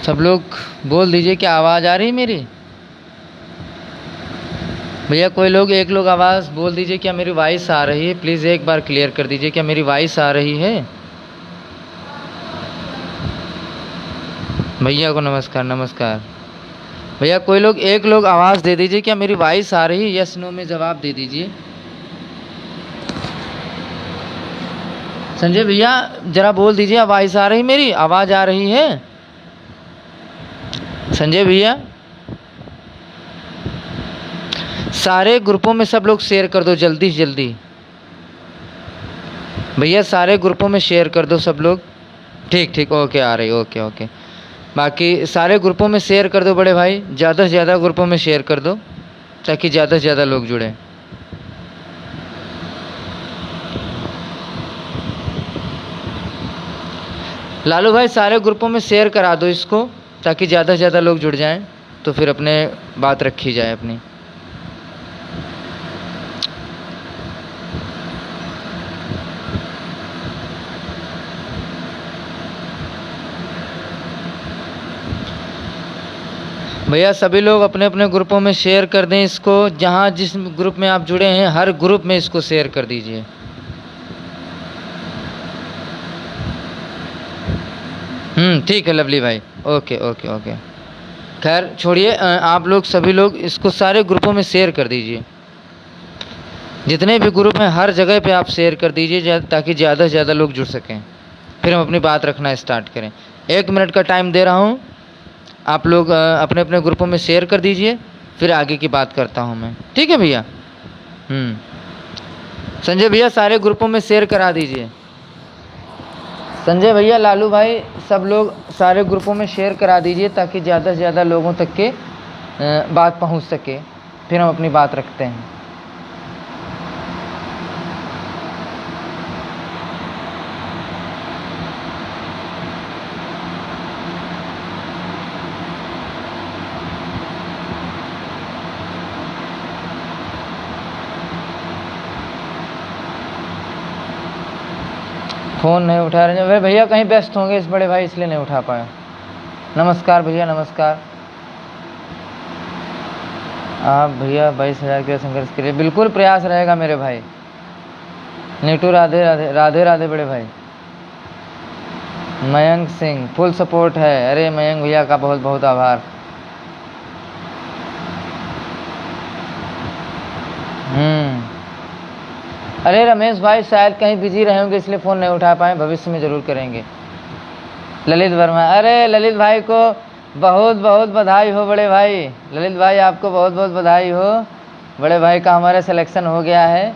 सब लोग बोल दीजिए क्या आवाज़ आ रही है मेरी? भैया कोई लोग एक लोग आवाज़ बोल दीजिए क्या मेरी वॉइस आ रही है? प्लीज़ एक बार क्लियर कर दीजिए क्या मेरी वॉइस आ रही है? भैया को नमस्कार नमस्कार। भैया कोई लोग एक लोग आवाज़ दे दीजिए क्या मेरी वॉइस आ रही है? यस नो में जवाब दे दीजिए। संजय भैया जरा बोल दीजिए वॉइस आ रही मेरी? आवाज़ आ रही है संजय भैया? सारे ग्रुपों में सब लोग शेयर कर दो जल्दी से जल्दी। भैया सारे ग्रुपों में शेयर कर दो सब लोग। ठीक ठीक ओके आ रही ओके ओके। बाकी सारे ग्रुपों में शेयर कर दो बड़े भाई, ज़्यादा से ज़्यादा ग्रुपों में शेयर कर दो ताकि ज़्यादा से ज़्यादा लोग जुड़ें। लालू भाई सारे ग्रुपों में शेयर करा दो इसको ताकि ज़्यादा से ज़्यादा लोग जुड़ जाएं, तो फिर अपने बात रखी जाए अपनी। भैया सभी लोग अपने अपने ग्रुपों में शेयर कर दें इसको, जहाँ जिस ग्रुप में आप जुड़े हैं हर ग्रुप में इसको शेयर कर दीजिए। ठीक है लवली भाई ओके ओके ओके। खैर छोड़िए, आप लोग सभी लोग इसको सारे ग्रुपों में शेयर कर दीजिए, जितने भी ग्रुप हैं हर जगह पे आप शेयर कर दीजिए ताकि ज़्यादा से ज़्यादा लोग जुड़ सकें, फिर हम अपनी बात रखना स्टार्ट करें। 1 मिनट का टाइम दे रहा हूँ, आप लोग अपने अपने ग्रुपों में शेयर कर दीजिए, फिर आगे की बात करता हूँ मैं। ठीक है भैया? संजय भैया सारे ग्रुपों में शेयर करा दीजिए। संजय भैया लालू भाई सब लोग सारे ग्रुपों में शेयर करा दीजिए ताकि ज़्यादा से ज़्यादा लोगों तक के बात पहुंच सके, फिर हम अपनी बात रखते हैं। फ़ोन नहीं उठा रहे हैं भैया, कहीं व्यस्त होंगे इस बड़े भाई इसलिए नहीं उठा पाए। नमस्कार भैया नमस्कार। आप भैया 22,000 के संघर्ष के लिए बिल्कुल प्रयास रहेगा मेरे भाई। नीटू राधे राधे राधे राधे बड़े भाई। मयंक सिंह फुल सपोर्ट है। अरे मयंक भैया का बहुत बहुत आभार। अरे रमेश भाई शायद कहीं बिजी रहे होंगे इसलिए फ़ोन नहीं उठा पाए, भविष्य में ज़रूर करेंगे। ललित वर्मा, अरे ललित भाई को बहुत बहुत बधाई हो बड़े भाई। ललित भाई आपको बहुत बहुत बधाई हो। बड़े भाई का हमारे सिलेक्शन हो गया है,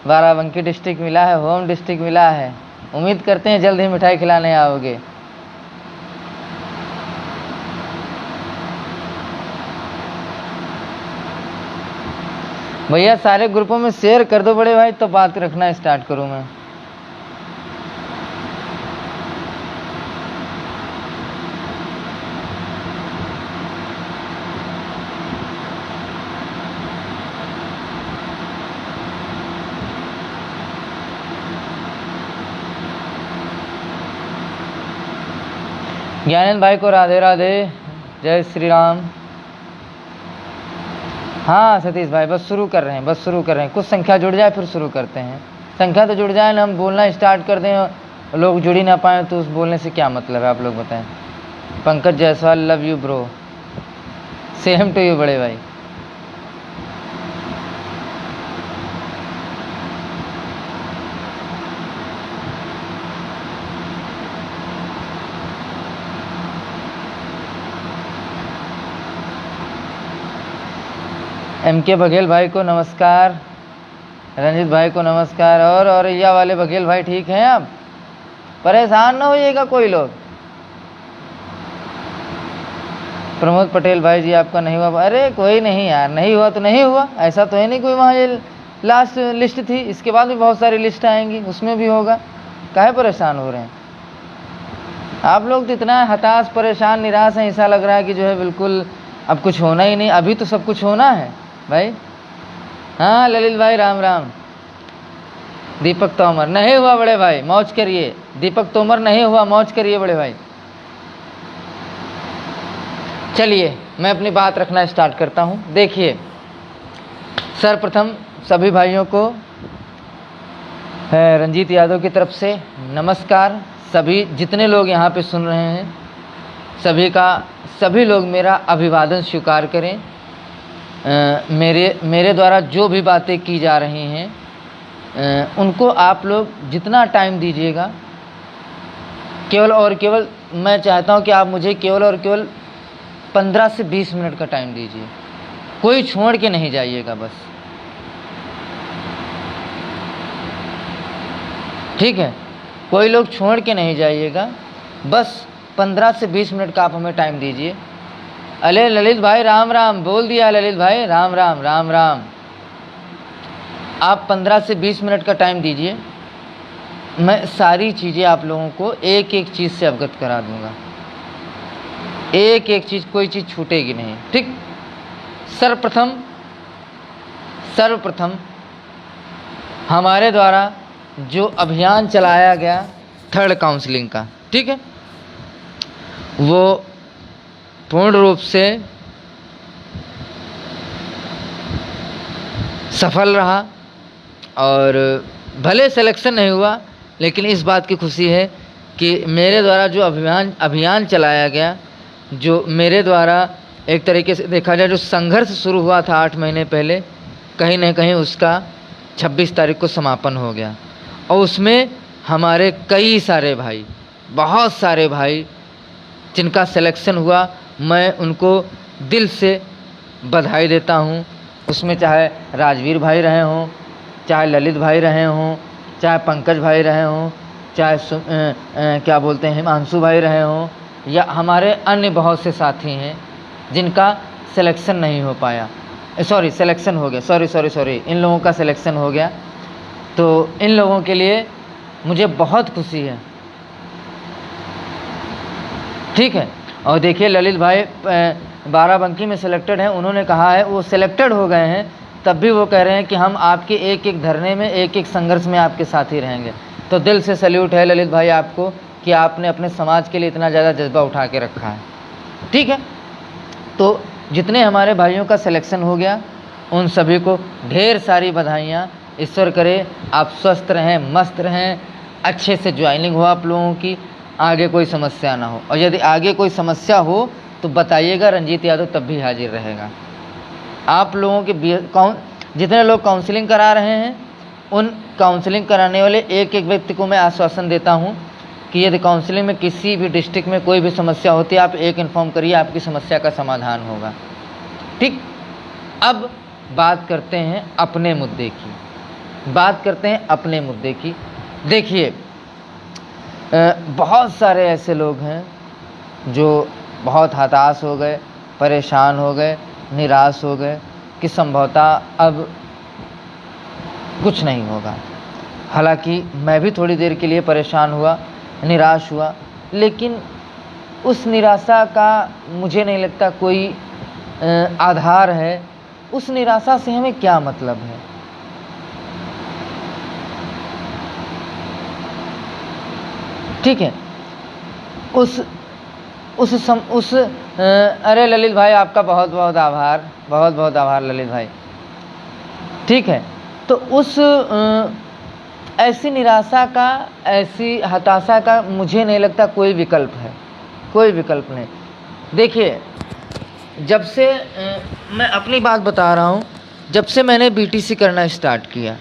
बाराबंकी डिस्ट्रिक्ट मिला है, होम डिस्ट्रिक्ट मिला है। उम्मीद करते हैं जल्द ही मिठाई खिलाने आओगे। भैया सारे ग्रुपों में शेयर कर दो बड़े भाई, तो बात रखना स्टार्ट करूँ मैं। ज्ञानंद भाई को राधे राधे, जय श्री राम। हाँ सतीश भाई बस शुरू कर रहे हैं, कुछ संख्या जुड़ जाए फिर शुरू करते हैं। संख्या तो जुड़ जाए ना, हम बोलना स्टार्ट कर दें, लोग जुड़ ही ना पाए तो उस बोलने से क्या मतलब है, आप लोग बताएं। Pankaj Jaiswal love you bro, same to you बड़े भाई। MK बघेल भाई को नमस्कार, रंजित भाई को नमस्कार। और औरैया वाले बघेल भाई ठीक हैं आप? परेशान ना होइएगा कोई लोग। प्रमोद पटेल भाई जी आपका नहीं हुआ? अरे कोई नहीं यार, नहीं हुआ तो नहीं हुआ, ऐसा तो है नहीं कोई। वहाँ ये लास्ट लिस्ट थी, इसके बाद भी बहुत सारी लिस्ट आएंगी, उसमें भी होगा। काहे परेशान हो रहे हैं आप लोग? तो इतना हताश परेशान निराश है, ऐसा लग रहा है कि जो है बिल्कुल अब कुछ होना ही नहीं। अभी तो सब कुछ होना है भाई। हाँ ललित भाई राम राम। दीपक तोमर नहीं हुआ बड़े भाई, मौज करिए। दीपक तोमर नहीं हुआ, मौज करिए बड़े भाई। चलिए मैं अपनी बात रखना स्टार्ट करता हूँ। देखिए, सर्वप्रथम सभी भाइयों को रंजीत यादव की तरफ से नमस्कार। सभी जितने लोग यहाँ पे सुन रहे हैं सभी लोग मेरा अभिवादन स्वीकार करें। मेरे द्वारा जो भी बातें की जा रही हैं उनको आप लोग जितना टाइम दीजिएगा, केवल और केवल मैं चाहता हूँ कि आप मुझे केवल और केवल 15 से 20 मिनट का टाइम दीजिए। कोई छोड़ के नहीं जाइएगा बस, ठीक है? कोई लोग छोड़ के नहीं जाइएगा, बस 15 से 20 मिनट का आप हमें टाइम दीजिए। अरे ललित भाई राम राम, बोल दिया ललित भाई, राम राम राम राम। आप 15 से 20 मिनट का टाइम दीजिए, मैं सारी चीज़ें आप लोगों को एक एक चीज़ से अवगत करा दूंगा। एक एक चीज़, कोई चीज़ छूटेगी नहीं, ठीक? सर्वप्रथम हमारे द्वारा जो अभियान चलाया गया थर्ड काउंसलिंग का, ठीक है, वो पूर्ण रूप से सफल रहा। और भले सिलेक्शन नहीं हुआ, लेकिन इस बात की खुशी है कि मेरे द्वारा जो अभियान चलाया गया, जो मेरे द्वारा एक तरीके से देखा जाए जो संघर्ष शुरू हुआ था 8 महीने पहले, कहीं न कहीं उसका 26 तारीख को समापन हो गया। और उसमें हमारे कई सारे भाई, बहुत सारे भाई जिनका सिलेक्शन हुआ, मैं उनको दिल से बधाई देता हूँ। उसमें चाहे राजवीर भाई रहे हों, चाहे ललित भाई रहे हों, चाहे पंकज भाई रहे हों, चाहे क्या बोलते हैं हिमांशु भाई रहे हों, या हमारे अन्य बहुत से साथी हैं जिनका सिलेक्शन नहीं हो पाया, सिलेक्शन हो गया, सॉरी, इन लोगों का सिलेक्शन हो गया। तो इन लोगों के लिए मुझे बहुत खुशी है, ठीक है? और देखिए ललित भाई बाराबंकी में सिलेक्टेड हैं, उन्होंने कहा है वो सिलेक्टेड हो गए हैं, तब भी वो कह रहे हैं कि हम आपके एक एक धरने में, एक एक संघर्ष में आपके साथ ही रहेंगे। तो दिल से सैल्यूट है ललित भाई आपको कि आपने अपने समाज के लिए इतना ज़्यादा जज्बा उठा के रखा है, ठीक है? तो जितने हमारे भाइयों का सिलेक्शन हो गया उन सभी को ढेर सारी बधाइयाँ। ईश्वर करे आप स्वस्थ रहें, मस्त रहें, अच्छे से ज्वाइनिंग हो आप लोगों की, आगे कोई समस्या ना हो। और यदि आगे कोई समस्या हो तो बताइएगा, रंजीत यादव तब भी हाजिर रहेगा। आप लोगों के जितने लोग काउंसलिंग करा रहे हैं, उन काउंसलिंग कराने वाले एक एक व्यक्ति को मैं आश्वासन देता हूं कि यदि काउंसलिंग में किसी भी डिस्ट्रिक्ट में कोई भी समस्या होती है, आप एक इन्फॉर्म करिए, आपकी समस्या का समाधान होगा, ठीक? अब बात करते हैं अपने मुद्दे की। देखिए, बहुत सारे ऐसे लोग हैं जो बहुत हताश हो गए, परेशान हो गए, निराश हो गए कि संभवतः अब कुछ नहीं होगा। हालांकि मैं भी थोड़ी देर के लिए परेशान हुआ, निराश हुआ, लेकिन उस निराशा का मुझे नहीं लगता कोई आधार है। उस निराशा से हमें क्या मतलब है? ठीक है, अरे ललित भाई आपका बहुत बहुत आभार ललित भाई, ठीक है? तो ऐसी निराशा का, ऐसी हताशा का मुझे नहीं लगता कोई विकल्प है, कोई विकल्प नहीं। देखिए, जब से मैं अपनी बात बता रहा हूँ, जब से मैंने बीटीसी करना स्टार्ट किया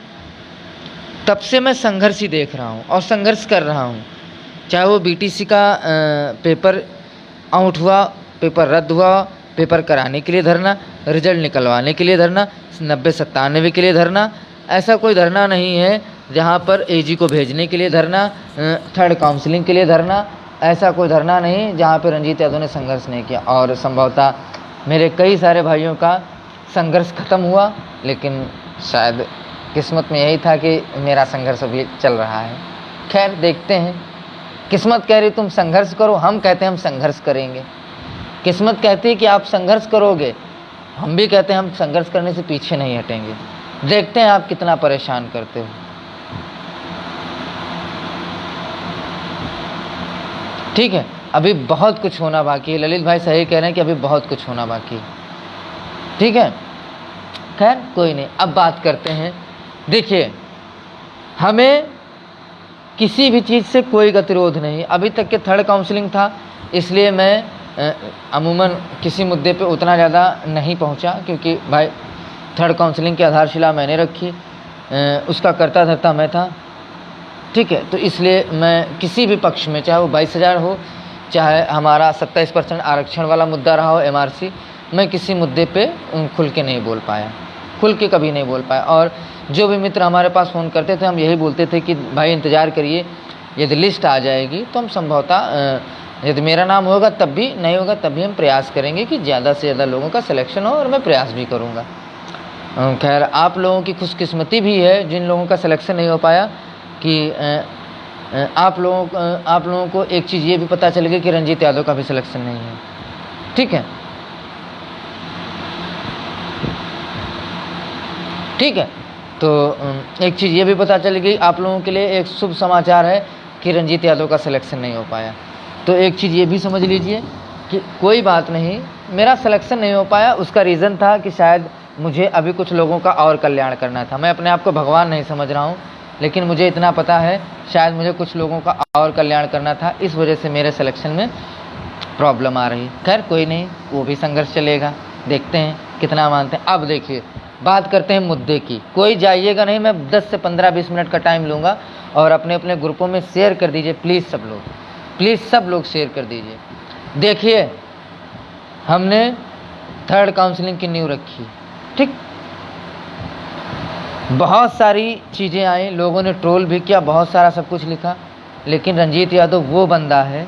तब से मैं संघर्ष ही देख रहा हूँ और संघर्ष कर रहा हूँ। चाहे वो बीटीसी का पेपर आउट हुआ, पेपर रद्द हुआ, पेपर कराने के लिए धरना, रिजल्ट निकलवाने के लिए धरना, 90-97 के लिए धरना, ऐसा कोई धरना नहीं है जहाँ पर एजी को भेजने के लिए धरना, थर्ड काउंसलिंग के लिए धरना, ऐसा कोई धरना नहीं जहाँ पर रंजीत यादव ने संघर्ष नहीं किया। और संभवतः मेरे कई सारे भाइयों का संघर्ष खत्म हुआ, लेकिन शायद किस्मत में यही था कि मेरा संघर्ष अभी चल रहा है। खैर देखते हैं, किस्मत कह रही तुम संघर्ष करो, हम कहते हैं हम संघर्ष करेंगे। किस्मत कहती है कि आप संघर्ष करोगे, हम भी कहते हैं हम संघर्ष करने से पीछे नहीं हटेंगे। देखते हैं आप कितना परेशान करते हो। ठीक है, अभी बहुत कुछ होना बाकी है। ललित भाई सही कह रहे हैं कि अभी बहुत कुछ होना बाकी है। ठीक है, खैर कोई नहीं। अब बात करते हैं। देखिए, हमें किसी भी चीज़ से कोई गतिरोध नहीं। अभी तक के थर्ड काउंसलिंग था, इसलिए मैं अमूमन किसी मुद्दे पे उतना ज़्यादा नहीं पहुंचा, क्योंकि भाई थर्ड काउंसलिंग की आधारशिला मैंने रखी, उसका कर्ता धर्ता मैं था। ठीक है, तो इसलिए मैं किसी भी पक्ष में, चाहे वो 22,000 हो, चाहे हमारा 27% आरक्षण वाला मुद्दा रहा हो MRC, मैं किसी मुद्दे पे खुल के नहीं बोल पाया, खुल के कभी नहीं बोल पाया। और जो भी मित्र हमारे पास फ़ोन करते थे, हम यही बोलते थे कि भाई इंतज़ार करिए, यदि लिस्ट आ जाएगी तो हम संभवतः, यदि मेरा नाम होगा तब भी, नहीं होगा तब भी हम प्रयास करेंगे कि ज़्यादा से ज़्यादा लोगों का सिलेक्शन हो, और मैं प्रयास भी करूँगा। खैर, आप लोगों की खुशकिस्मती भी है जिन लोगों का सिलेक्शन नहीं हो पाया, कि आप लोगों को एक चीज़ ये भी पता चल गई कि रंजीत यादव का भी सिलेक्शन नहीं है। ठीक है, ठीक है। तो एक चीज़ ये भी पता चल गई आप लोगों के लिए, एक शुभ समाचार है कि रंजीत यादव का सिलेक्शन नहीं हो पाया। तो एक चीज़ ये भी समझ लीजिए कि कोई बात नहीं, मेरा सिलेक्शन नहीं हो पाया, उसका रीज़न था कि शायद मुझे अभी कुछ लोगों का और कल्याण करना था। मैं अपने आप को भगवान नहीं समझ रहा हूँ, लेकिन मुझे इतना पता है शायद मुझे कुछ लोगों का और कल्याण करना था, इस वजह से मेरे सिलेक्शन में प्रॉब्लम आ रही। खैर कोई नहीं, वो भी संघर्ष चलेगा, देखते हैं कितना मानते हैं। अब देखिए, बात करते हैं मुद्दे की। कोई जाइएगा नहीं, मैं 10 से 15-20 मिनट का टाइम लूँगा, और अपने अपने ग्रुपों में शेयर कर दीजिए प्लीज़, सब लोग, प्लीज़ सब लोग शेयर कर दीजिए। देखिए, हमने थर्ड काउंसलिंग की नींव रखी, ठीक, बहुत सारी चीज़ें आई, लोगों ने ट्रोल भी किया, बहुत सारा सब कुछ लिखा, लेकिन रंजीत यादव वो बंदा है,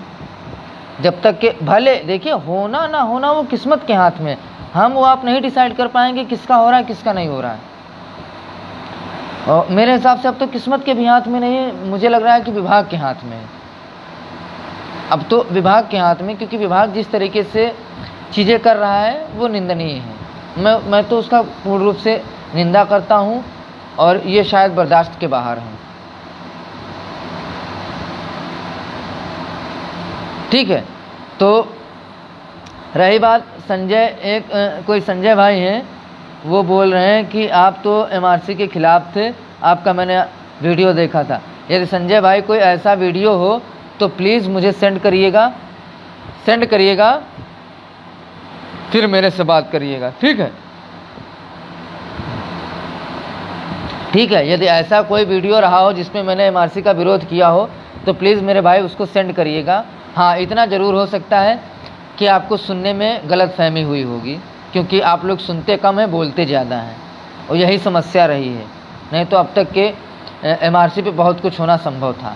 जब तक के भले देखिए होना ना होना वो किस्मत के हाथ में, हम वो आप नहीं डिसाइड कर पाएंगे किसका हो रहा है किसका नहीं हो रहा है। और मेरे हिसाब से अब तो किस्मत के भी हाथ में नहीं है, मुझे लग रहा है कि विभाग के हाथ में है। अब तो विभाग के हाथ में, क्योंकि विभाग जिस तरीके से चीज़ें कर रहा है वो निंदनीय है। मैं तो उसका पूर्ण रूप से निंदा करता हूँ, और ये शायद बर्दाश्त के बाहर है। ठीक है, तो रही बात संजय, कोई संजय भाई हैं, वो बोल रहे हैं कि आप तो MRC के खिलाफ थे, आपका मैंने वीडियो देखा था। यदि संजय भाई कोई ऐसा वीडियो हो तो प्लीज़ मुझे सेंड करिएगा, फिर मेरे से बात करिएगा। ठीक है, ठीक है। यदि ऐसा कोई वीडियो रहा हो जिसमें मैंने MRC का विरोध किया हो तो प्लीज़ मेरे भाई उसको सेंड करिएगा। हाँ, इतना ज़रूर हो सकता है कि आपको सुनने में गलतफहमी हुई होगी, क्योंकि आप लोग सुनते कम हैं, बोलते ज़्यादा हैं, और यही समस्या रही है। नहीं तो अब तक के MRC पे बहुत कुछ होना संभव था।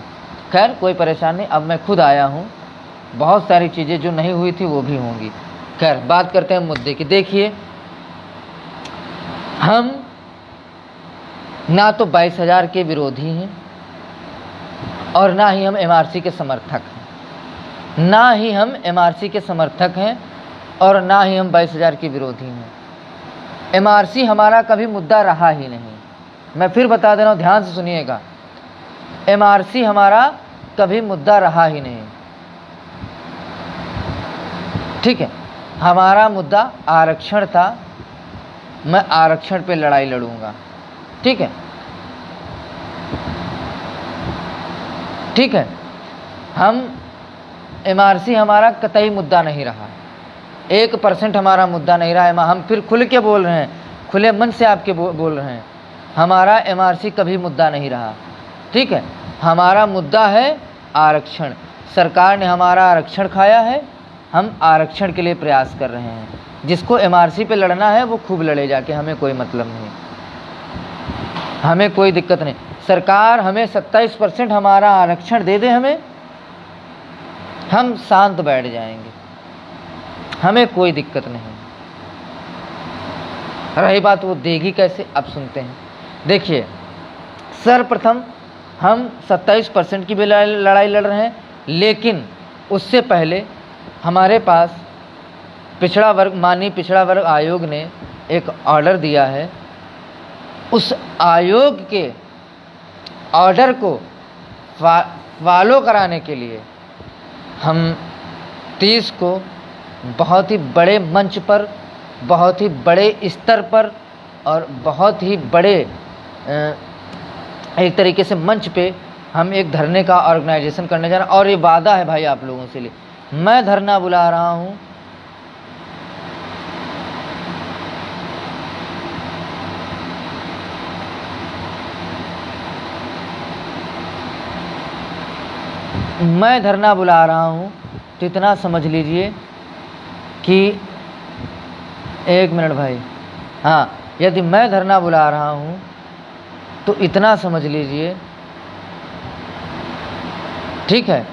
खैर कोई परेशानी नहीं, अब मैं खुद आया हूँ, बहुत सारी चीज़ें जो नहीं हुई थी वो भी होंगी। खैर बात करते हैं मुद्दे की। देखिए, हम ना तो 22,000 के विरोधी हैं, और ना ही हम MRC के समर्थक हैं, ना ही हम MRC के समर्थक हैं, और ना ही हम 22,000 के विरोधी हैं। MRC हमारा कभी मुद्दा रहा ही नहीं। मैं फिर बता दे रहा हूँ, ध्यान से सुनिएगा, MRC हमारा कभी मुद्दा रहा ही नहीं। ठीक है, हमारा मुद्दा आरक्षण था, मैं आरक्षण पे लड़ाई लड़ूंगा। ठीक है, ठीक है। हम MRC हमारा कतई मुद्दा नहीं रहा, 1% हमारा मुद्दा नहीं रहा है। हम फिर खुल के बोल रहे हैं, खुले मन से आपके बोल रहे हैं, हमारा MRC कभी मुद्दा नहीं रहा। ठीक है, हमारा मुद्दा है आरक्षण। सरकार ने हमारा आरक्षण खाया है, हम आरक्षण के लिए प्रयास कर रहे हैं। जिसको MRC पे लड़ना है वो खूब लड़े जाके, हमें कोई मतलब नहीं, हमें कोई दिक्कत नहीं। सरकार हमें 27% हमारा आरक्षण दे दे हमें, हम शांत बैठ जाएंगे, हमें कोई दिक्कत नहीं। रही बात वो देगी कैसे, अब सुनते हैं। देखिए, सर्वप्रथम हम 27% की भी लड़ाई लड़ रहे हैं, लेकिन उससे पहले हमारे पास पिछड़ा वर्ग, माननीय पिछड़ा वर्ग आयोग ने एक ऑर्डर दिया है। उस आयोग के ऑर्डर को फॉलो कराने के लिए हम 29 को बहुत ही बड़े मंच पर, बहुत ही बड़े स्तर पर और बहुत ही बड़े एक तरीके से मंच पे हम एक धरने का ऑर्गेनाइजेशन करने जा रहे हैं। और ये वादा है भाई आप लोगों से लिए, मैं धरना बुला रहा हूँ। मैं धरना बुला रहा हूँ तो इतना समझ लीजिए कि, एक मिनट भाई, हाँ, यदि मैं धरना बुला रहा हूँ तो इतना समझ लीजिए, ठीक है,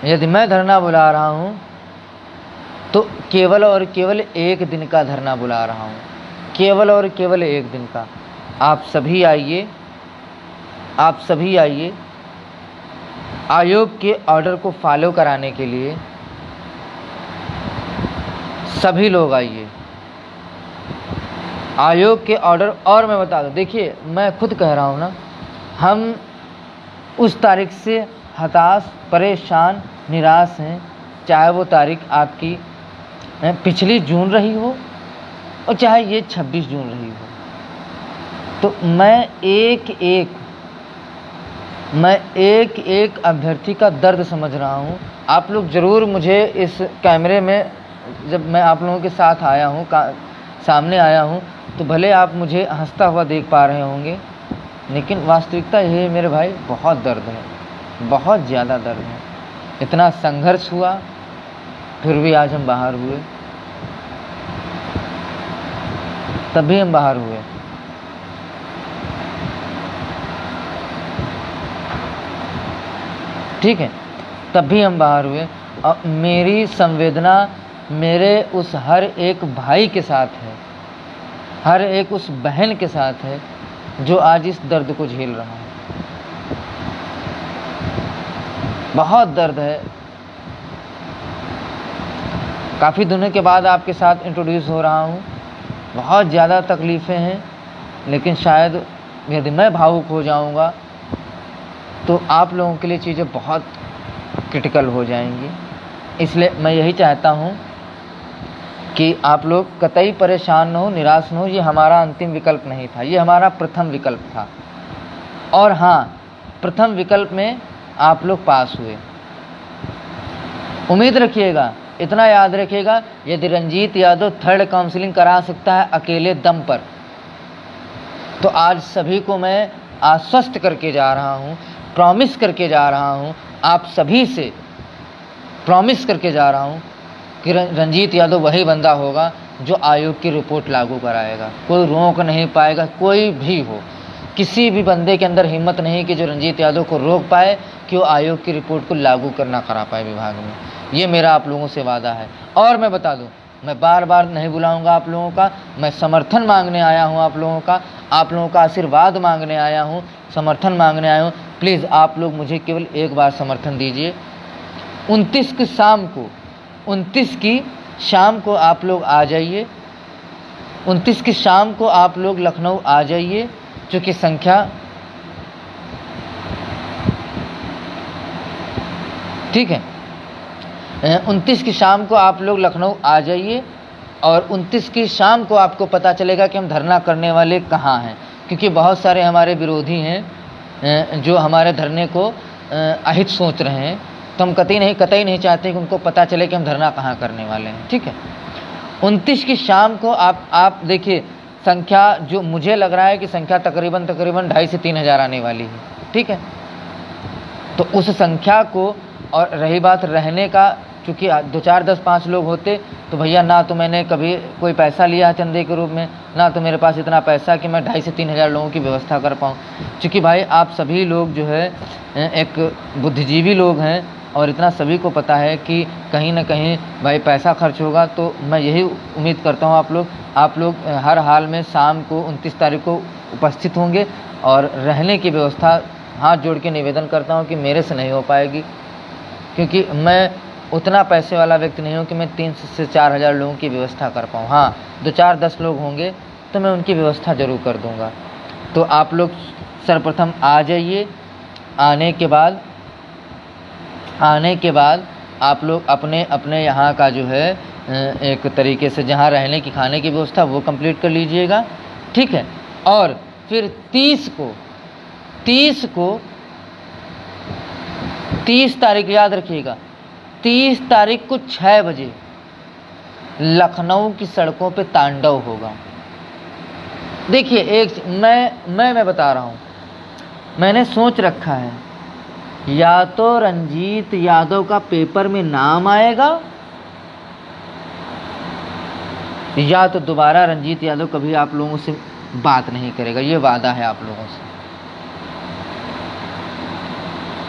यदि मैं धरना बुला रहा हूँ तो केवल और केवल 1 दिन का धरना बुला रहा हूँ, केवल और केवल 1 दिन का। आप सभी आइए, आप सभी आइए, आयोग के ऑर्डर को फॉलो कराने के लिए सभी लोग आइए, आयोग के ऑर्डर। और मैं बता दूं, देखिए मैं खुद कह रहा हूँ ना, हम उस तारीख से हताश, परेशान, निराश हैं, चाहे वो तारीख आपकी पिछली जून रही हो और चाहे ये 26 जून रही हो। तो मैं एक एक अभ्यर्थी का दर्द समझ रहा हूँ। आप लोग ज़रूर मुझे इस कैमरे में, जब मैं आप लोगों के साथ आया हूँ, सामने आया हूँ, तो भले आप मुझे हंसता हुआ देख पा रहे होंगे, लेकिन वास्तविकता ये है मेरे भाई, बहुत दर्द है, बहुत ज़्यादा दर्द है। इतना संघर्ष हुआ, फिर भी आज हम बाहर हुए, तभी हम बाहर हुए। ठीक है, तब भी हम बाहर हुए। और मेरी संवेदना मेरे उस हर एक भाई के साथ है, हर एक उस बहन के साथ है जो आज इस दर्द को झेल रहा है। बहुत दर्द है। काफ़ी दिनों के बाद आपके साथ इंट्रोड्यूस हो रहा हूँ, बहुत ज़्यादा तकलीफ़ें हैं, लेकिन शायद यदि मैं भावुक हो जाऊँगा तो आप लोगों के लिए चीज़ें बहुत क्रिटिकल हो जाएंगी। इसलिए मैं यही चाहता हूँ कि आप लोग कतई परेशान न हो, निराश न हो। ये हमारा अंतिम विकल्प नहीं था, ये हमारा प्रथम विकल्प था। और हाँ, प्रथम विकल्प में आप लोग पास हुए। उम्मीद रखिएगा, इतना याद रखिएगा, यदि रंजीत यादव 3rd काउंसलिंग करा सकता है अकेले दम पर, तो आज सभी को मैं आश्वस्त करके जा रहा हूँ, प्रॉमिस करके जा रहा हूँ, आप सभी से प्रॉमिस करके जा रहा हूँ कि रंजीत यादव वही बंदा होगा जो आयोग की रिपोर्ट लागू कराएगा। कोई रोक नहीं पाएगा, कोई भी हो, किसी भी बंदे के अंदर हिम्मत नहीं कि जो रंजीत यादव को रोक पाए कि वो आयोग की रिपोर्ट को लागू करना करा पाए विभाग में। ये मेरा आप लोगों से वादा है। और मैं बता दूं, मैं बार बार नहीं बुलाऊंगा आप लोगों का, मैं समर्थन मांगने आया हूं आप लोगों का आशीर्वाद मांगने आया हूं, समर्थन मांगने आया हूं। प्लीज़ आप लोग मुझे केवल एक बार समर्थन दीजिए। 29 की शाम को आप लोग आ जाइए, 29 की शाम को आप लोग लखनऊ आ जाइए, चूँकि संख्या, ठीक है, 29 की शाम को आप लोग लखनऊ आ जाइए। और 29 की शाम को आपको पता चलेगा कि हम धरना करने वाले कहाँ हैं, क्योंकि बहुत सारे हमारे विरोधी हैं जो हमारे धरने को अहित सोच रहे हैं। तो हम कतई नहीं चाहते कि उनको पता चले कि हम धरना कहाँ करने वाले हैं। ठीक है, 29 की शाम को आप देखिए, संख्या जो मुझे लग रहा है कि संख्या तकरीबन 2,500 से 3,000 आने वाली है। ठीक है, तो उस संख्या को, और रही बात रहने का, चूँकि 2, 4, 10, 5 लोग होते तो भैया ना तो मैंने कभी कोई पैसा लिया है चंदे के रूप में, ना तो मेरे पास इतना पैसा कि मैं 2,500 से 3,000 लोगों की व्यवस्था कर पाऊँ। चूँकि भाई आप सभी लोग जो है एक बुद्धिजीवी लोग हैं और इतना सभी को पता है कि कहीं ना कहीं भाई पैसा खर्च होगा। तो मैं यही उम्मीद करता हूँ आप लोग हर हाल में शाम को 29 तारीख को उपस्थित होंगे। और रहने की व्यवस्था हाथ जोड़ के निवेदन करता हूँ कि मेरे से नहीं हो पाएगी, क्योंकि मैं उतना पैसे वाला व्यक्ति नहीं हूँ कि मैं 3 से 4,000 लोगों की व्यवस्था कर पाऊँ। हाँ, 2, 4, 10 लोग होंगे तो मैं उनकी व्यवस्था ज़रूर कर दूँगा। तो आप लोग सर्वप्रथम आ जाइए। आने के बाद आप लोग अपने अपने यहाँ का जो है एक तरीके से जहाँ रहने की खाने की व्यवस्था वो कंप्लीट कर लीजिएगा, ठीक है। और फिर 30 तारीख याद रखिएगा, 30 तारीख को 6 बजे लखनऊ की सड़कों पे तांडव होगा। देखिए एक मैं बता रहा हूँ, मैंने सोच रखा है, या तो रंजीत यादव का पेपर में नाम आएगा या तो दोबारा रंजीत यादव कभी आप लोगों से बात नहीं करेगा, ये वादा है आप लोगों से।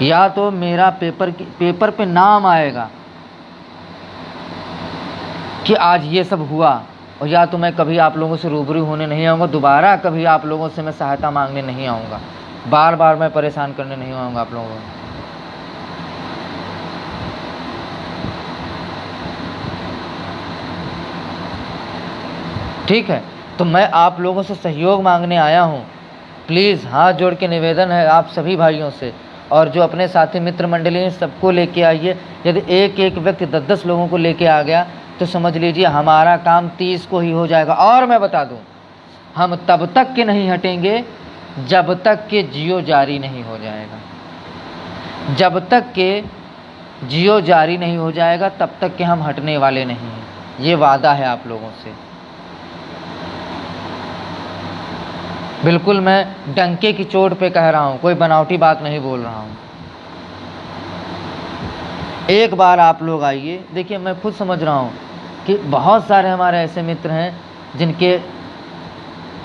या तो मेरा पेपर पे नाम आएगा कि आज ये सब हुआ, और या तो मैं कभी आप लोगों से रूबरू होने नहीं आऊँगा, दोबारा कभी आप लोगों से मैं सहायता मांगने नहीं आऊँगा, बार बार मैं परेशान करने नहीं आऊँगा आप लोगों को। ठीक है, तो मैं आप लोगों से सहयोग मांगने आया हूँ। प्लीज़ हाथ जोड़ के निवेदन है आप सभी भाइयों से, और जो अपने साथी मित्र मंडली हैं सबको लेके आइए। यदि एक एक व्यक्ति 10-10 लोगों को लेके आ गया तो समझ लीजिए हमारा काम 30 को ही हो जाएगा। और मैं बता दूं, हम तब तक के नहीं हटेंगे जब तक के जियो जारी नहीं हो जाएगा। जब तक के जियो जारी नहीं हो जाएगा तब तक के हम हटने वाले नहीं हैं, ये वादा है आप लोगों से। बिल्कुल मैं डंके की चोट पे कह रहा हूँ, कोई बनावटी बात नहीं बोल रहा हूँ। एक बार आप लोग आइए, देखिए मैं खुद समझ रहा हूँ कि बहुत सारे हमारे ऐसे मित्र हैं जिनके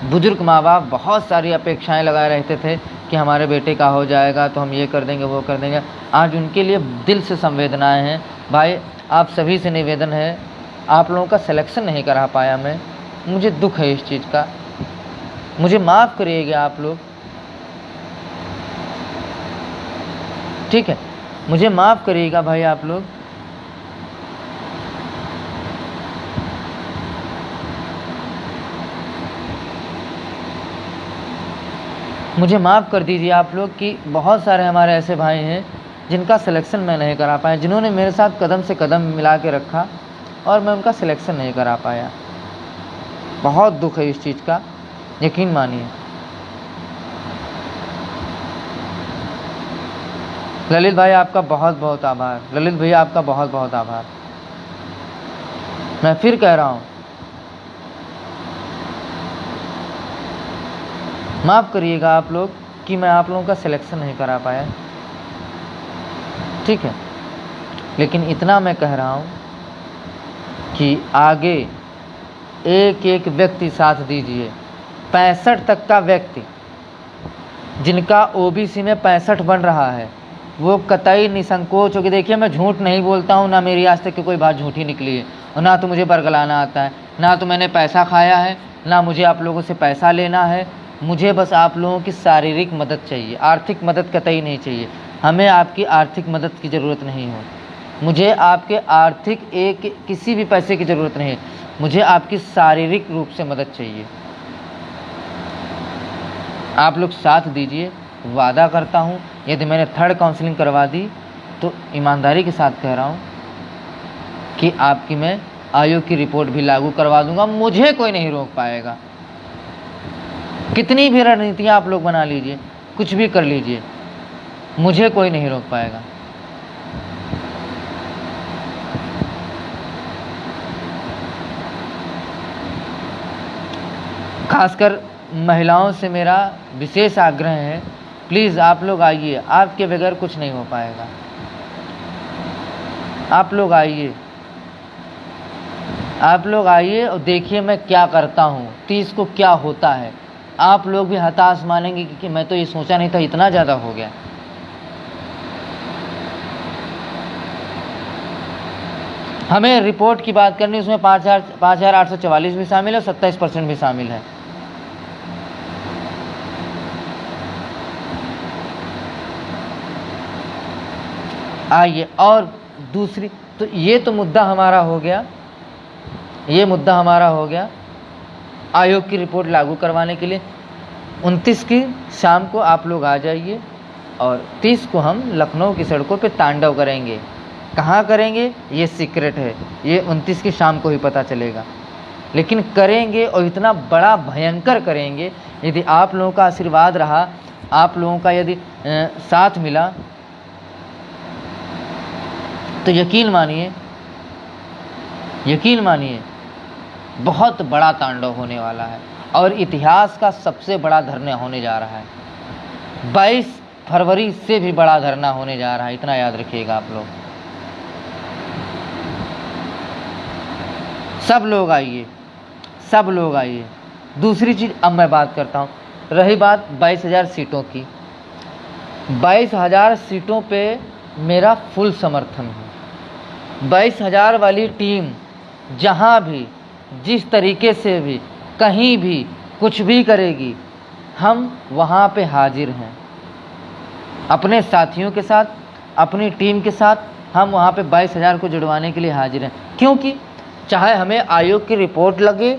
बुजुर्ग माँ बाप बहुत सारी अपेक्षाएं लगाए रहते थे कि हमारे बेटे का हो जाएगा तो हम ये कर देंगे वो कर देंगे। आज उनके लिए दिल से संवेदनाएं हैं। भाई आप सभी से निवेदन है, आप लोगों का सिलेक्शन नहीं करा पाया मैं, मुझे दुख है इस चीज़ का, मुझे माफ़ करिएगा आप लोग, ठीक है, मुझे माफ़ करिएगा भाई आप लोग। मुझे माफ़ कर दीजिए आप लोग कि बहुत सारे हमारे ऐसे भाई हैं जिनका सिलेक्शन मैं नहीं करा पाया, जिन्होंने मेरे साथ कदम से कदम मिला के रखा और मैं उनका सिलेक्शन नहीं करा पाया। बहुत दुख है इस चीज़ का, यकीन मानिए। ललित भाई आपका बहुत बहुत आभार, ललित भैया आपका बहुत बहुत आभार। मैं फिर कह रहा हूँ, माफ़ करिएगा आप लोग कि मैं आप लोगों का सिलेक्शन नहीं करा पाया, ठीक है। लेकिन इतना मैं कह रहा हूँ कि आगे एक एक व्यक्ति साथ दीजिए। 65 तक का व्यक्ति जिनका ओबीसी में 65 बन रहा है वो कतई निसंकोच होकर, देखिए मैं झूठ नहीं बोलता हूँ, ना मेरी आज तक की कोई बात झूठी निकली है, और ना तो मुझे बरगलाना आता है, ना तो मैंने पैसा खाया है, ना मुझे आप लोगों से पैसा लेना है। मुझे बस आप लोगों की शारीरिक मदद चाहिए, आर्थिक मदद कतई नहीं चाहिए। हमें आपकी आर्थिक मदद की ज़रूरत नहीं है, मुझे आपके आर्थिक किसी भी पैसे की ज़रूरत नहीं है, मुझे आपकी शारीरिक रूप से मदद चाहिए। आप लोग साथ दीजिए। वादा करता हूँ यदि मैंने 3rd काउंसलिंग करवा दी तो ईमानदारी के साथ कह रहा हूँ कि आपकी मैं आयोग की रिपोर्ट भी लागू करवा दूंगा, मुझे कोई नहीं रोक पाएगा। कितनी भी रणनीतियाँ आप लोग बना लीजिए, कुछ भी कर लीजिए, मुझे कोई नहीं रोक पाएगा। खासकर महिलाओं से मेरा विशेष आग्रह है, प्लीज़ आप लोग आइए, आपके बगैर कुछ नहीं हो पाएगा। आप लोग आइए, आप लोग आइए और देखिए मैं क्या करता हूँ, 30 को क्या होता है। आप लोग भी हताश मानेंगे कि मैं तो ये सोचा नहीं था इतना ज़्यादा हो गया। हमें रिपोर्ट की बात करनी, उसमें 5,844 भी शामिल है, 27% भी शामिल है। आइए, और दूसरी तो ये तो मुद्दा हमारा हो गया, ये मुद्दा हमारा हो गया आयोग की रिपोर्ट लागू करवाने के लिए। 29 की शाम को आप लोग आ जाइए और 30 को हम लखनऊ की सड़कों पे तांडव करेंगे। कहाँ करेंगे ये सीक्रेट है, ये 29 की शाम को ही पता चलेगा। लेकिन करेंगे और इतना बड़ा भयंकर करेंगे। यदि आप लोगों का आशीर्वाद रहा, आप लोगों का यदि साथ मिला, तो यकीन मानिए बहुत बड़ा तांडव होने वाला है और इतिहास का सबसे बड़ा धरना होने जा रहा है। 22 फरवरी से भी बड़ा धरना होने जा रहा है, इतना याद रखिएगा आप लोग। सब लोग आइए। दूसरी चीज़ अब मैं बात करता हूँ, रही बात 22,000 सीटों की। 22,000 सीटों पे मेरा फुल समर्थन है। 22,000 वाली टीम जहाँ भी, जिस तरीके से भी, कहीं भी कुछ भी करेगी, हम वहाँ पे हाजिर हैं। अपने साथियों के साथ, अपनी टीम के साथ हम वहाँ पे 22,000 को जुड़वाने के लिए हाजिर हैं। क्योंकि चाहे हमें आयोग की रिपोर्ट लगे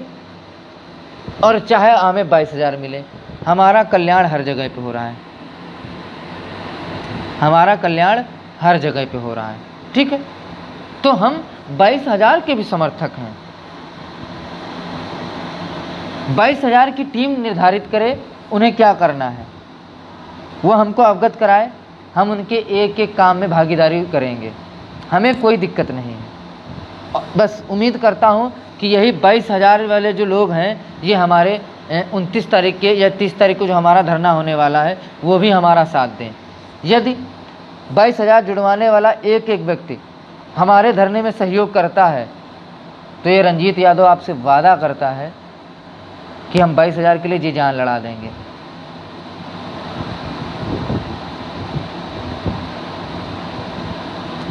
और चाहे हमें 22,000 मिले, हमारा कल्याण हर जगह पे हो रहा है। ठीक है, तो हम 22,000 के भी समर्थक हैं। 22,000 की टीम निर्धारित करे उन्हें क्या करना है, वो हमको अवगत कराए, हम उनके एक एक काम में भागीदारी करेंगे, हमें कोई दिक्कत नहीं है। बस उम्मीद करता हूँ कि यही 22,000 वाले जो लोग हैं, ये हमारे 29 तारीख के या 30 तारीख को जो हमारा धरना होने वाला है, वो भी हमारा साथ दें। यदि 22,000 जुड़वाने वाला एक एक व्यक्ति हमारे धरने में सहयोग करता है, तो ये रंजीत यादव आपसे वादा करता है कि हम 22,000 के लिए जी जान लड़ा देंगे।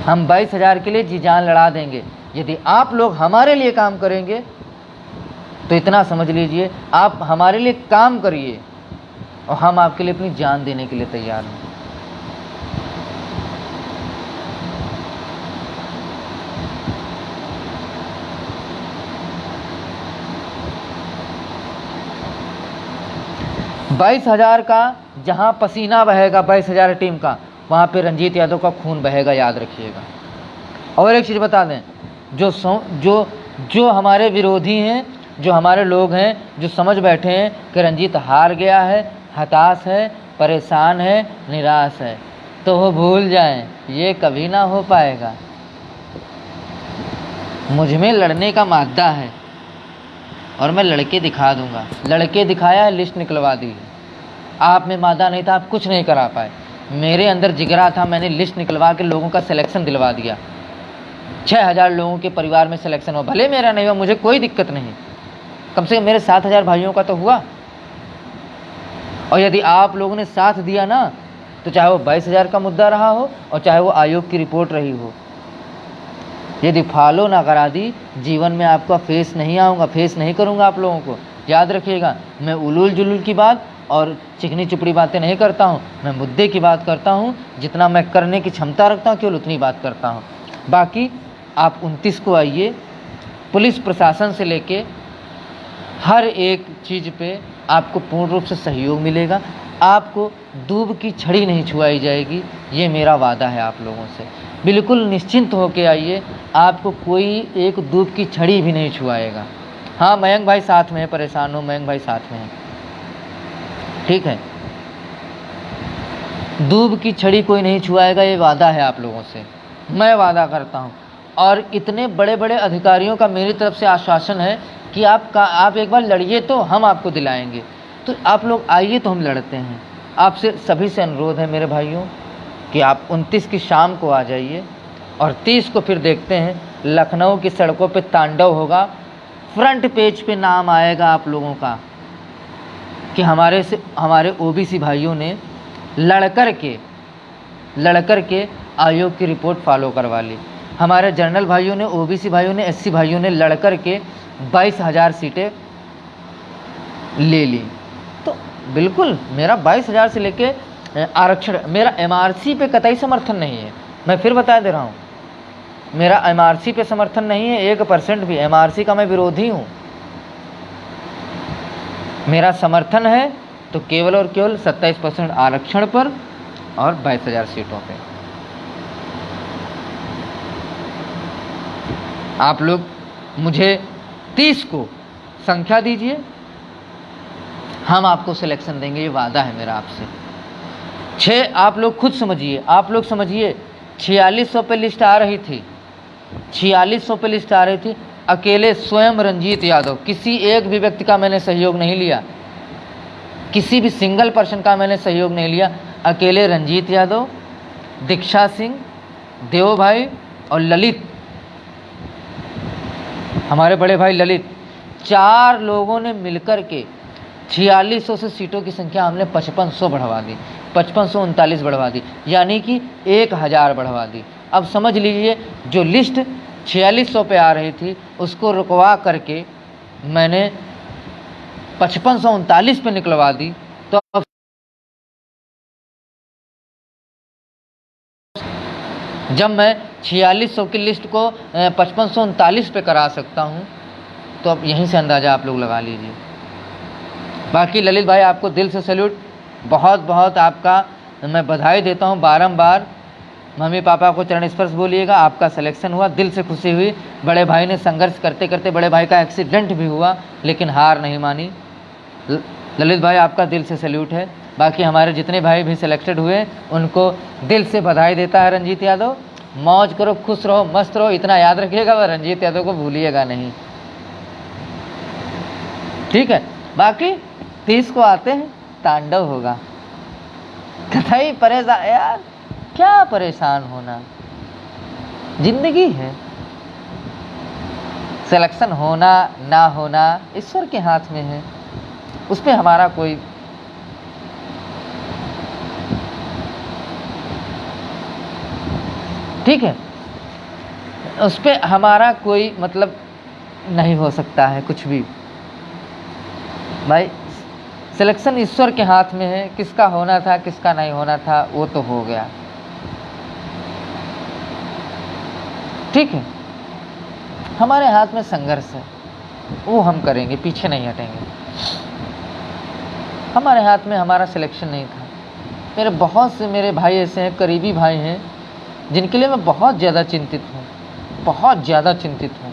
हम 22,000 के लिए जी जान लड़ा देंगे। यदि आप लोग हमारे लिए काम करेंगे तो इतना समझ लीजिए, आप हमारे लिए काम करिए और हम आपके लिए अपनी जान देने के लिए तैयार हैं। बाईस 22,000 का जहां पसीना बहेगा, 22,000 टीम का, वहां पे रंजीत यादव का खून बहेगा, याद रखिएगा। और एक चीज़ बता दें, जो हमारे विरोधी हैं, जो हमारे लोग हैं, जो समझ बैठे हैं कि रंजीत हार गया है, हताश है, परेशान है, निराश है, तो वो भूल जाएं, ये कभी ना हो पाएगा। मुझ में लड़ने का मादा है और मैं लड़के दिखा दूंगा। लड़के दिखाया, लिस्ट निकलवा दी। आप में मादा नहीं था, आप कुछ नहीं करा पाए। मेरे अंदर जिगरा था, मैंने लिस्ट निकलवा के लोगों का सिलेक्शन दिलवा दिया। 6,000 लोगों के परिवार में सिलेक्शन हुआ, भले मेरा नहीं हुआ, मुझे कोई दिक्कत नहीं, कम से कम मेरे 7,000 भाइयों का तो हुआ। और यदि आप लोगों ने साथ दिया ना, तो चाहे वो 22,000 का मुद्दा रहा हो और चाहे वो आयोग की रिपोर्ट रही हो, यदि फॉलो ना करा दी, जीवन में आपका फेस नहीं करूँगा आप लोगों को। याद रखिएगा, मैं उलूल जुलूल की बात और चिकनी चुपड़ी बातें नहीं करता हूँ, मैं मुद्दे की बात करता हूँ। जितना मैं करने की क्षमता रखता हूँ, केवल उतनी बात करता हूँ। बाकी आप 29 को आइए, पुलिस प्रशासन से लेके हर एक चीज़ पे आपको पूर्ण रूप से सहयोग मिलेगा। आपको दूब की छड़ी नहीं छुआई जाएगी, ये मेरा वादा है आप लोगों से। बिल्कुल निश्चिंत होके आइए, आपको कोई एक दूब की छड़ी भी नहीं छुआएगा। हाँ, मयंक भाई साथ में है, परेशान हो, मयंक भाई साथ में है, ठीक है। दूब की छड़ी कोई नहीं छुआएगा, ये वादा है आप लोगों से, मैं वादा करता हूँ। और इतने बड़े बड़े अधिकारियों का मेरी तरफ से आश्वासन है कि आप एक बार लड़िए तो हम आपको दिलाएंगे। तो आप लोग आइए, तो हम लड़ते हैं। आपसे सभी से अनुरोध है मेरे भाइयों कि आप 29 की शाम को आ जाइए और 30 को फिर देखते हैं, लखनऊ की सड़कों पे तांडव होगा। फ्रंट पेज पे नाम आएगा आप लोगों का कि हमारे ओबीसी भाइयों ने लड़कर के आयोग की रिपोर्ट फॉलो करवा ली। हमारे जनरल भाइयों ने, ओबीसी भाइयों ने, एससी भाइयों ने लड़कर के 22,000 सीटें ले ली। तो बिल्कुल मेरा 22,000 से लेके आरक्षण, मेरा एमआरसी पे कतई समर्थन नहीं है। मैं फिर बता दे रहा हूँ, मेरा एमआरसी पे समर्थन नहीं है 1% भी। एमआरसी का मैं विरोधी हूँ। मेरा समर्थन है तो केवल और केवल 27% आरक्षण पर और 22,000 सीटों पे। आप लोग मुझे 30 को संख्या दीजिए, हम आपको सिलेक्शन देंगे, ये वादा है मेरा आपसे। 6 आप लोग खुद समझिए, आप लोग समझिए 4600 पे लिस्ट आ रही थी, 4600 पे लिस्ट आ रही थी। अकेले स्वयं रंजीत यादव, किसी एक भी व्यक्ति का मैंने सहयोग नहीं लिया, किसी भी सिंगल पर्सन का मैंने सहयोग नहीं लिया। अकेले रंजीत यादव, दीक्षा सिंह, देव भाई और ललित, हमारे बड़े भाई ललित, 4 लोगों ने मिलकर के 4600 से सीटों की संख्या हमने 5500 बढ़वा दी, 5539 बढ़वा दी, यानी कि 1000 बढ़वा दी। अब समझ लीजिए जो लिस्ट 4600 पे आ रही थी उसको रुकवा करके मैंने 5539 पे निकलवा दी। तो अब जब मैं 4600 की लिस्ट को 5539 पे करा सकता हूँ, तो अब यहीं से अंदाज़ा आप लोग लगा लीजिए। बाकी ललित भाई आपको दिल से सैल्यूट, बहुत बहुत आपका मैं बधाई देता हूँ बारंबार। मम्मी पापा को चरण स्पर्श बोलिएगा, आपका सिलेक्शन हुआ, दिल से खुशी हुई। बड़े भाई ने संघर्ष करते करते, बड़े भाई का एक्सीडेंट भी हुआ लेकिन हार नहीं मानी। ललित भाई आपका दिल से सैल्यूट है। बाकी हमारे जितने भाई भी सिलेक्टेड हुए उनको दिल से बधाई देता है रंजीत यादव। मौज करो, खुश रहो, मस्त रहो, इतना याद रखिएगा, वह रंजीत यादव को भूलिएगा नहीं, ठीक है। बाकी 30 को आते हैं, तांडव होगा। कथाई परेशान यार, क्या परेशान होना, जिंदगी है। सिलेक्शन होना ना होना ईश्वर के हाथ में है, उस पर हमारा कोई ठीक है, उस पर हमारा कोई मतलब नहीं हो सकता है कुछ भी। भाई सिलेक्शन ईश्वर के हाथ में है, किसका होना था किसका नहीं होना था वो तो हो गया, ठीक है। हमारे हाथ में संघर्ष है, वो हम करेंगे, पीछे नहीं हटेंगे। हमारे हाथ में हमारा सिलेक्शन नहीं था। मेरे बहुत से मेरे भाई ऐसे हैं, करीबी भाई हैं, जिनके लिए मैं बहुत ज़्यादा चिंतित हूँ, बहुत ज़्यादा चिंतित हूँ।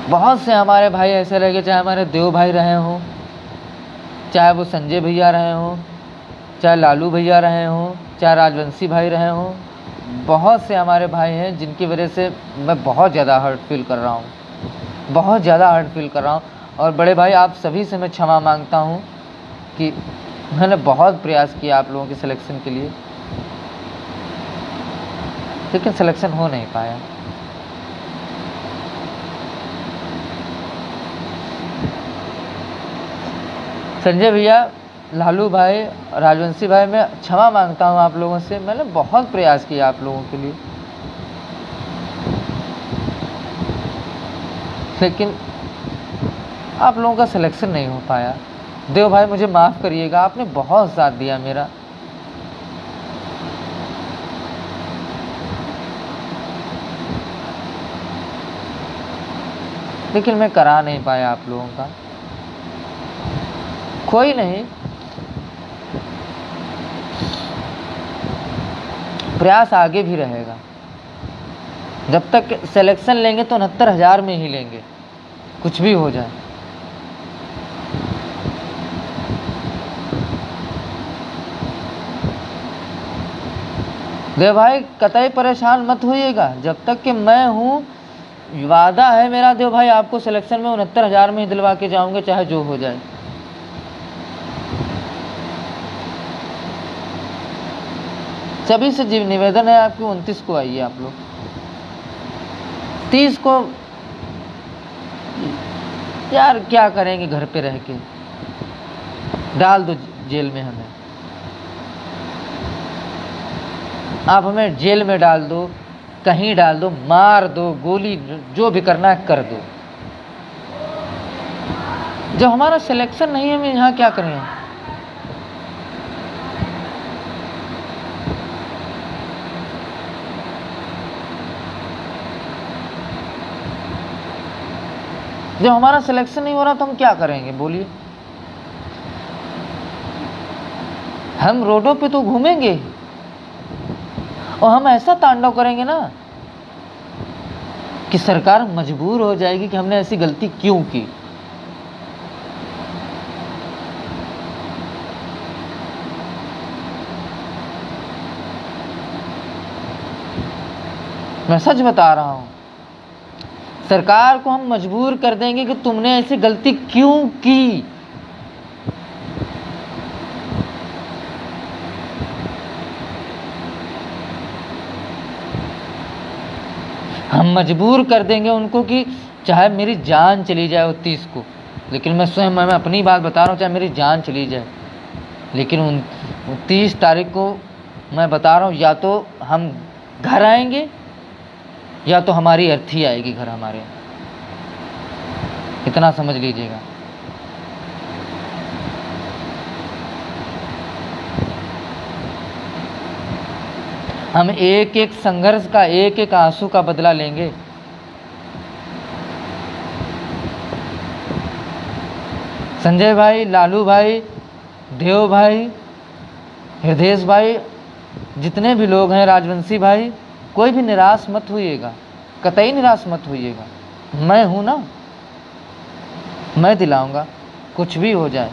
बहुत से हमारे भाई ऐसे रह गए, चाहे हमारे देव भाई रहे हों, चाहे वो संजय भैया रहे हों, चाहे लालू भैया रहे हों, चाहे राजवंशी भाई रहे हों। बहुत से हमारे भाई हैं जिनकी वजह से मैं बहुत ज़्यादा हर्ट फील कर रहा हूँ, बहुत ज़्यादा हर्ट फील कर रहा हूँ। और बड़े भाई आप सभी से मैं क्षमा मांगता हूँ कि मैंने बहुत प्रयास किया आप लोगों के सिलेक्शन के लिए, लेकिन सिलेक्शन हो नहीं पाया। संजय भैया, लालू भाई, राजवंशी भाई, मैं क्षमा मांगता हूँ आप लोगों से, मैंने बहुत प्रयास किया आप लोगों के लिए, लेकिन आप लोगों का सिलेक्शन नहीं हो पाया। देव भाई मुझे माफ़ करिएगा, आपने बहुत साथ दिया मेरा, लेकिन मैं करा नहीं पाया आप लोगों का। कोई नहीं, प्रयास आगे भी रहेगा। जब तक सिलेक्शन लेंगे तो 69,000 में ही लेंगे, कुछ भी हो जाए। देव भाई कतई परेशान मत होइएगा, जब तक कि मैं हूँ, वादा है मेरा देव भाई, आपको सिलेक्शन में 69,000 में ही दिलवा के जाऊंगे, चाहे जो हो जाए। सभी से जीव निवेदन है आपकी, 29 को आइए आप लोग। 30 को यार क्या करेंगे, घर पे रह के डाल दो जेल में हमें, आप हमें जेल में डाल दो, कहीं डाल दो, मार दो, गोली, जो भी करना है कर दो। जब हमारा सिलेक्शन नहीं है, हम यहाँ क्या करें? जब हमारा सिलेक्शन नहीं हो रहा तो हम क्या करेंगे बोलिए? हम रोडों पे तो घूमेंगे और हम ऐसा तांडव करेंगे ना कि सरकार मजबूर हो जाएगी कि हमने ऐसी गलती क्यों की। मैं सच बता रहा हूं, सरकार को हम मजबूर कर देंगे कि तुमने ऐसी गलती क्यों की। हम मजबूर कर देंगे उनको कि चाहे मेरी जान चली जाए उस 30 को, लेकिन मैं अपनी बात बता रहा हूँ, चाहे मेरी जान चली जाए, लेकिन 30 तारीख को मैं बता रहा हूँ, या तो हम घर आएंगे या तो हमारी अर्थी आएगी घर हमारे। इतना समझ लीजिएगा। हम एक एक संघर्ष का, एक एक आंसू का बदला लेंगे। संजय भाई, लालू भाई, देव भाई, हृदयेश भाई, जितने भी लोग हैं, राजवंशी भाई, कोई भी निराश मत होइएगा, कतई निराश मत होइएगा। मैं हूं ना, मैं दिलाऊंगा, कुछ भी हो जाए।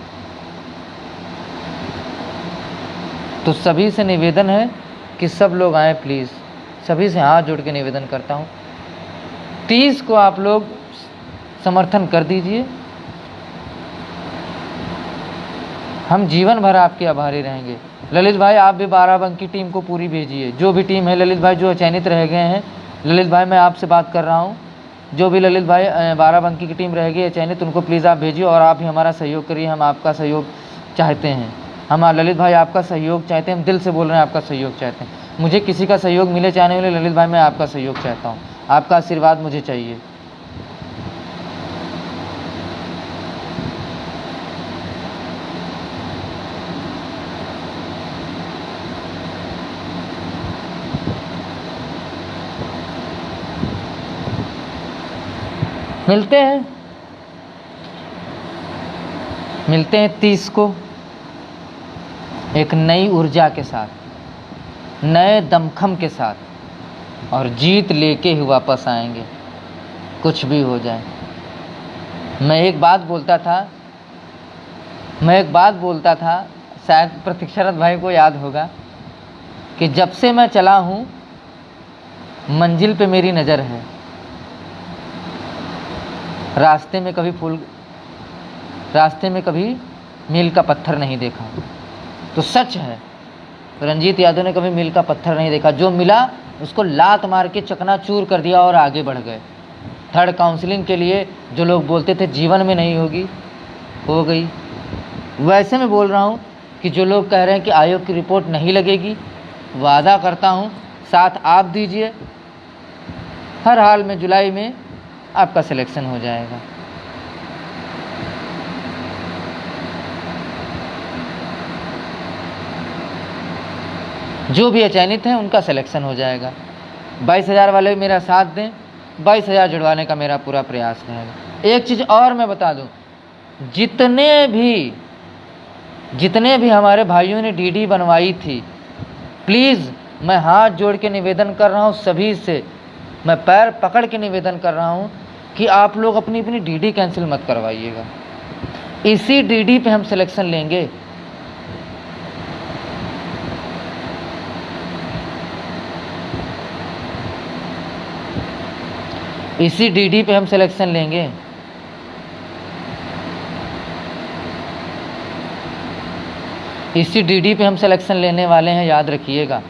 तो सभी से निवेदन है कि सब लोग आए प्लीज़, सभी से हाथ जोड़ के निवेदन करता हूँ। 30 को आप लोग समर्थन कर दीजिए, हम जीवन भर आपके आभारी रहेंगे। ललित भाई, आप भी 12 अंक की टीम को पूरी भेजिए, जो भी टीम है। ललित भाई जो चयनित रह गए हैं, ललित भाई मैं आपसे बात कर रहा हूँ, जो भी ललित भाई 12 अंक की टीम रह गई है चयनित, उनको प्लीज़ आप भेजिए और आप भी हमारा सहयोग करिए। हम आपका सहयोग चाहते हैं, हम ललित भाई आपका सहयोग चाहते हैं, हम दिल से बोल रहे हैं, आपका सहयोग चाहते हैं। मुझे किसी का सहयोग मिले चाहे नहीं मिले, ललित भाई मैं आपका सहयोग चाहता हूँ, आपका आशीर्वाद मुझे चाहिए। मिलते हैं 30 को एक नई ऊर्जा के साथ, नए दमखम के साथ, और जीत लेके ही वापस आएंगे, कुछ भी हो जाए। मैं एक बात बोलता था, शायद प्रतीक्षारत भाई को याद होगा, कि जब से मैं चला हूँ मंजिल पे मेरी नज़र है, रास्ते में कभी मील का पत्थर नहीं देखा। तो सच है, रंजीत यादव ने कभी मील का पत्थर नहीं देखा, जो मिला उसको लात मार के चकनाचूर कर दिया और आगे बढ़ गए। थर्ड काउंसलिंग के लिए जो लोग बोलते थे जीवन में नहीं होगी, हो गई। वैसे मैं बोल रहा हूँ कि जो लोग कह रहे हैं कि आयोग की रिपोर्ट नहीं लगेगी, वादा करता हूँ साथ आप दीजिए, हर हाल में जुलाई में आपका सिलेक्शन हो जाएगा। जो भी चयनित हैं उनका सिलेक्शन हो जाएगा। 22,000 वाले मेरा साथ दें, 22,000 जुड़वाने का मेरा पूरा प्रयास रहेगा। एक चीज़ और मैं बता दूं, जितने भी हमारे भाइयों ने डीडी बनवाई थी, प्लीज़ मैं हाथ जोड़ के निवेदन कर रहा हूं, सभी से मैं पैर पकड़ के निवेदन कर रहा हूं कि आप लोग अपनी अपनी डीडी कैंसिल मत करवाइएगा। इसी डीडी पे हम सिलेक्शन लेंगे। इसी डीडी पे हम सिलेक्शन लेंगे। इसी डीडी पे हम सिलेक्शन लेने वाले हैं, याद रखिएगा,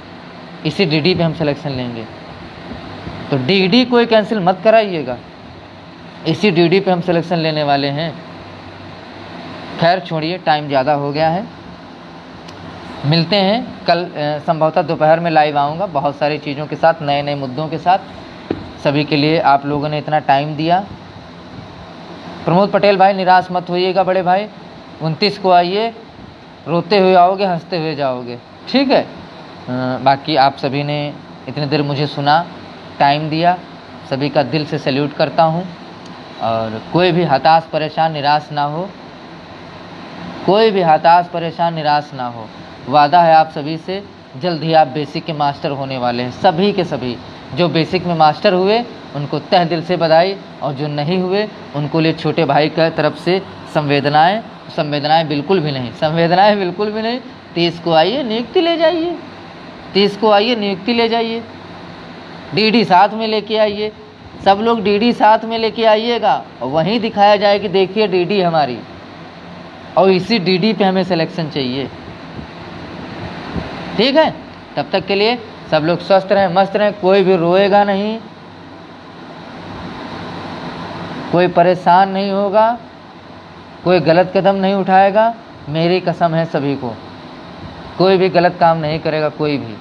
इसी डीडी पे हम सिलेक्शन लेंगे। तो डीडी कोई कैंसिल मत कराइएगा, इसी डीडी पे हम सिलेक्शन लेने वाले हैं। खैर छोड़िए, टाइम ज़्यादा हो गया है, मिलते हैं कल। संभवतः दोपहर में लाइव आऊँगा बहुत सारी चीज़ों के साथ, नए नए मुद्दों के साथ। सभी के लिए आप लोगों ने इतना टाइम दिया। प्रमोद पटेल भाई निराश मत होइएगा बड़े भाई, 29 को आइए, रोते हुए आओगे, हंसते हुए जाओगे, ठीक है। बाकी आप सभी ने इतनी देर मुझे सुना, टाइम दिया, सभी का दिल से सैल्यूट करता हूँ। और कोई भी हताश परेशान निराश ना हो, कोई भी हताश परेशान निराश ना हो। वादा है आप सभी से, जल्द ही आप बेसिक के मास्टर होने वाले हैं। सभी के सभी जो बेसिक में मास्टर हुए उनको तहे दिल से बधाई, और जो नहीं हुए उनको लिए छोटे भाई की तरफ से संवेदनाएं बिल्कुल भी नहीं, संवेदनाएं बिल्कुल भी नहीं। 30 को आइए नियुक्ति ले जाइए, 30 को आइए नियुक्ति ले जाइए, डीडी साथ में लेके आइए, सब लोग डीडी साथ में लेके आइएगा, और वहीं दिखाया जाए कि देखिए डीडी हमारी, और इसी डीडी पे हमें सिलेक्शन चाहिए। ठीक है, तब तक के लिए सब लोग स्वस्थ रहें, मस्त रहें, कोई भी रोएगा नहीं, कोई परेशान नहीं होगा, कोई गलत कदम नहीं उठाएगा। मेरी कसम है सभी को, कोई भी गलत काम नहीं करेगा, कोई भी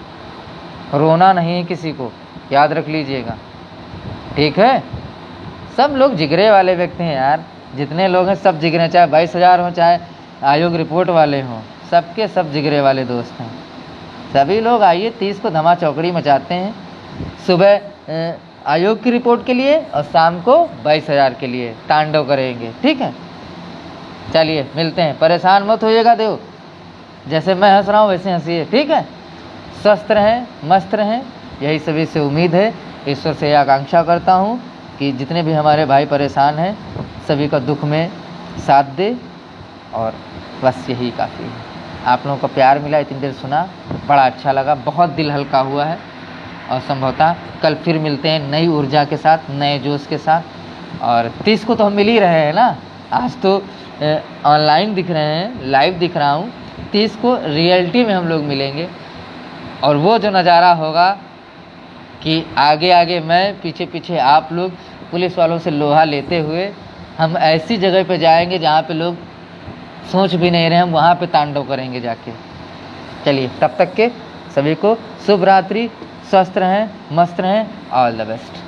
रोना नहीं है किसी को, याद रख लीजिएगा। ठीक है, सब लोग जिगरे वाले व्यक्ति हैं यार, जितने लोग हैं सब जिगरे, चाहे 22,000 हो चाहे आयोग रिपोर्ट वाले हों, सबके सब जिगरे वाले दोस्त हैं। सभी लोग आइए, 30 को धमा चौकड़ी मचाते हैं, सुबह आयोग की रिपोर्ट के लिए और शाम को 22,000 के लिए तांडव करेंगे। ठीक है, चलिए मिलते हैं, परेशान मत होइएगा, देव जैसे मैं हंस रहा हूँ वैसे हंसिए। ठीक है, स्वस्थ रहें, मस्त रहें, यही सभी से उम्मीद है। ईश्वर से आकांक्षा करता हूँ कि जितने भी हमारे भाई परेशान हैं सभी का दुख में साथ दे, और बस यही काफ़ी है। आप लोगों का प्यार मिला, इतनी देर सुना, बड़ा अच्छा लगा, बहुत दिल हल्का हुआ है, और संभवतः कल फिर मिलते हैं नई ऊर्जा के साथ, नए जोश के साथ। और 30 को तो हम मिल ही रहे हैं ना, आज तो ऑनलाइन दिख रहे हैं, लाइव दिख रहा हूँ, 30 को रियलिटी में हम लोग मिलेंगे, और वो जो नज़ारा होगा कि आगे आगे मैं, पीछे पीछे आप लोग, पुलिस वालों से लोहा लेते हुए हम ऐसी जगह पे जाएंगे जहाँ पे लोग सोच भी नहीं रहे, हम वहाँ पे तांडव करेंगे जाके। चलिए, तब तक के सभी को शुभ रात्रि, स्वस्थ रहें, मस्त रहें, ऑल द बेस्ट।